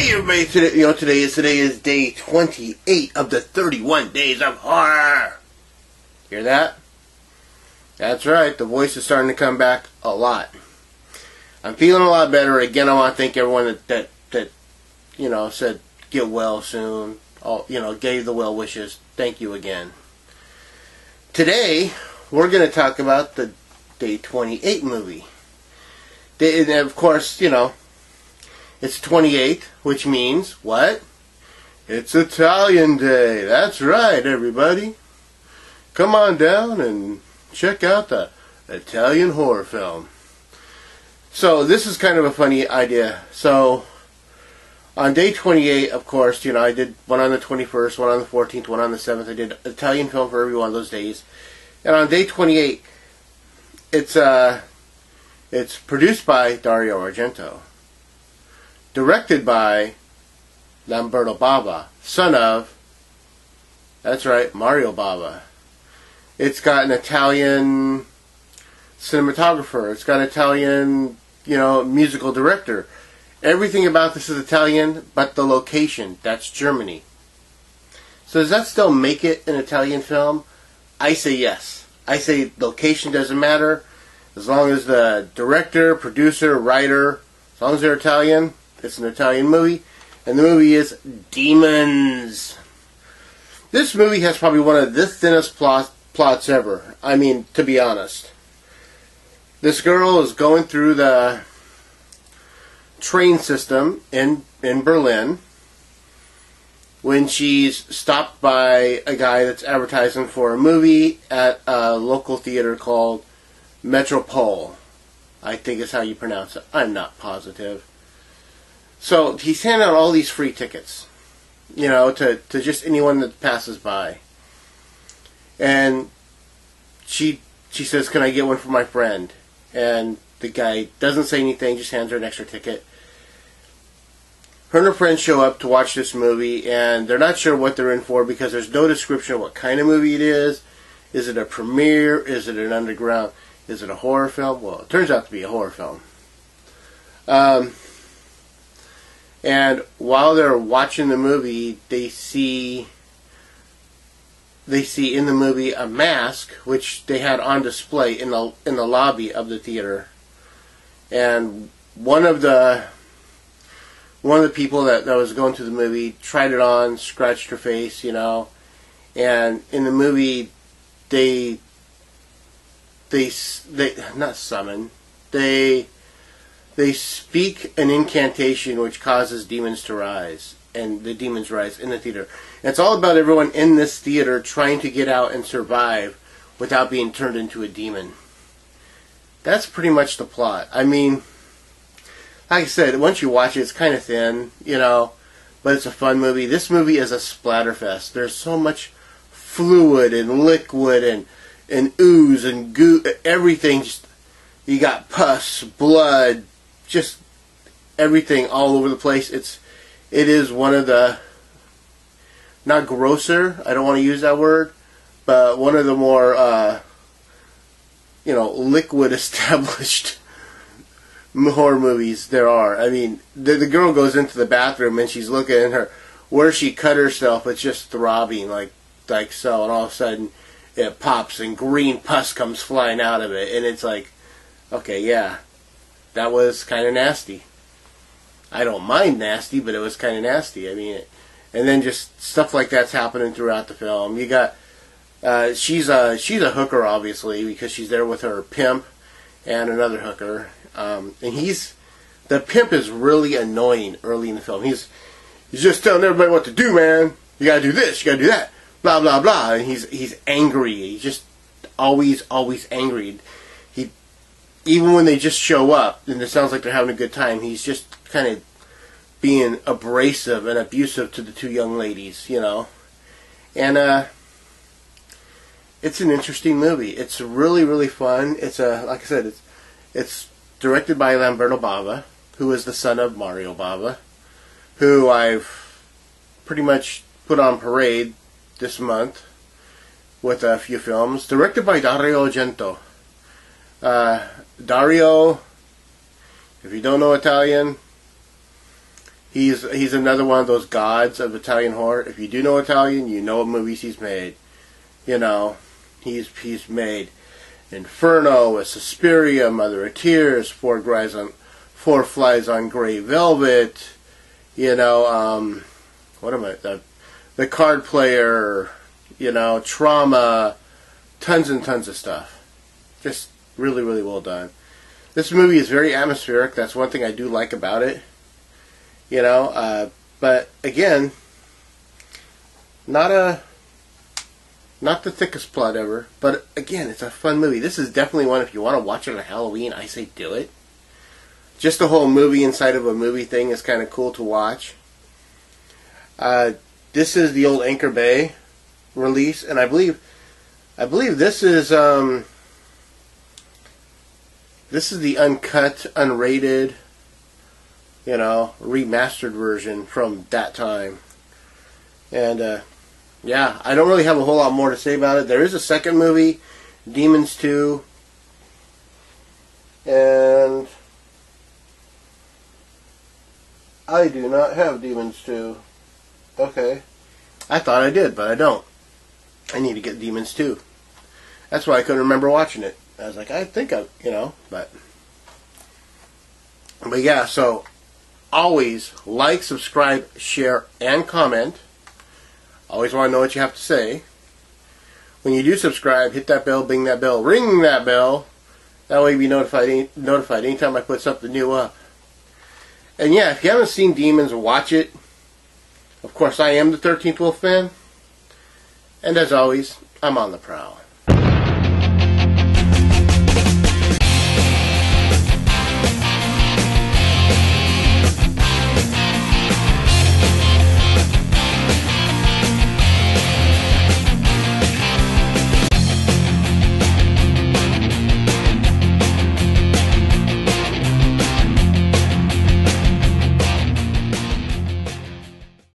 Hey everybody, today is day 28 of the 31 days of horror. Hear that? That's right, the voice is starting to come back a lot. I'm feeling a lot better. Again, I want to thank everyone that said get well soon. Gave the well wishes. Thank you again. Today, we're going to talk about the day 28 movie. And of course, it's 28th, which means, what? It's Italian Day. That's right, everybody. Come on down and check out the Italian horror film. So, this is kind of a funny idea. So, on day 28, of course, I did one on the 21st, one on the 14th, one on the 7th. I did Italian film for every one of those days. And on day 28, it's produced by Dario Argento. Directed by Lamberto Bava, son of, that's right, Mario Bava. It's got an Italian cinematographer. It's got an Italian, musical director. Everything about this is Italian, but the location, that's Germany. So does that still make it an Italian film? I say yes. I say location doesn't matter. As long as the director, producer, writer, as long as they're Italian, it's an Italian movie. And the movie is Demons. This movie has probably one of the thinnest plots ever. I mean, to be honest. This girl is going through the train system in Berlin when she's stopped by a guy that's advertising for a movie at a local theater called Metropole. I think is how you pronounce it. I'm not positive. So he's handing out all these free tickets, to just anyone that passes by. And she says, "Can I get one for my friend?" And the guy doesn't say anything, just hands her an extra ticket. Her and her friends show up to watch this movie, and they're not sure what they're in for because there's no description of what kind of movie it is. Is it a premiere? Is it an underground? Is it a horror film? Well, it turns out to be a horror film. And while they're watching the movie, they see in the movie a mask which they had on display in the lobby of the theater. And one of the people that was going to the movie tried it on, scratched her face, and in the movie they not summon, they speak an incantation which causes demons to rise, and the demons rise in the theater. And it's all about everyone in this theater trying to get out and survive without being turned into a demon. That's pretty much the plot. I mean, like I said, once you watch it, it's kind of thin, but it's a fun movie. This movie is a splatterfest. There's so much fluid and liquid and ooze and goo, everything. Just, you got pus, blood, just everything all over the place. It is one of the, not grosser, I don't want to use that word, but one of the more liquid established horror movies there are. I mean, the girl goes into the bathroom and she's looking at her where she cut herself. It's just throbbing like so, and all of a sudden it pops and green pus comes flying out of it, and it's like, okay, yeah, that was kind of nasty. I don't mind nasty, but it was kind of nasty. I mean, and then just stuff like that's happening throughout the film. You got she's a hooker, obviously, because she's there with her pimp and another hooker, and the pimp is really annoying early in the film. He's just telling everybody what to do, man. You gotta do this, you gotta do that, blah blah blah, and he's angry. He's just always angry. Even when they just show up and it sounds like they're having a good time, he's just kind of being abrasive and abusive to the two young ladies, And it's an interesting movie. It's really, really fun. It's like I said, it's directed by Lamberto Bava, who is the son of Mario Bava, who I've pretty much put on parade this month with a few films. Directed by Dario Argento. Dario, if you don't know Italian, He's another one of those gods of Italian horror. If you do know Italian, you know what movies he's made. You know, he's made Inferno, Suspiria, Mother of Tears, Four Flies on Grey Velvet. You know, what am I? The Card Player. You know, Trauma. Tons and tons of stuff. Just really, really well done. This movie is very atmospheric. That's one thing I do like about it. You know, but again, not the thickest plot ever. But again, it's a fun movie. This is definitely one, if you want to watch it on Halloween, I say do it. Just the whole movie inside of a movie thing is kind of cool to watch. This is the old Anchor Bay release, and I believe this is the uncut, unrated, you know, remastered version from that time. And yeah, I don't really have a whole lot more to say about it. There is a second movie, Demons 2, and I do not have Demons 2. Okay. I thought I did, but I don't. I need to get Demons 2. That's why I couldn't remember watching it. I was like, I think you know, but yeah, so always like, subscribe, share, and comment. Always want to know what you have to say. When you do subscribe, hit that bell, bing that bell, ring that bell. That way you'll be notified anytime I put something new up. And yeah, if you haven't seen Demons, watch it. Of course, I am the 13th Wolf fan. And as always, I'm on the prowl.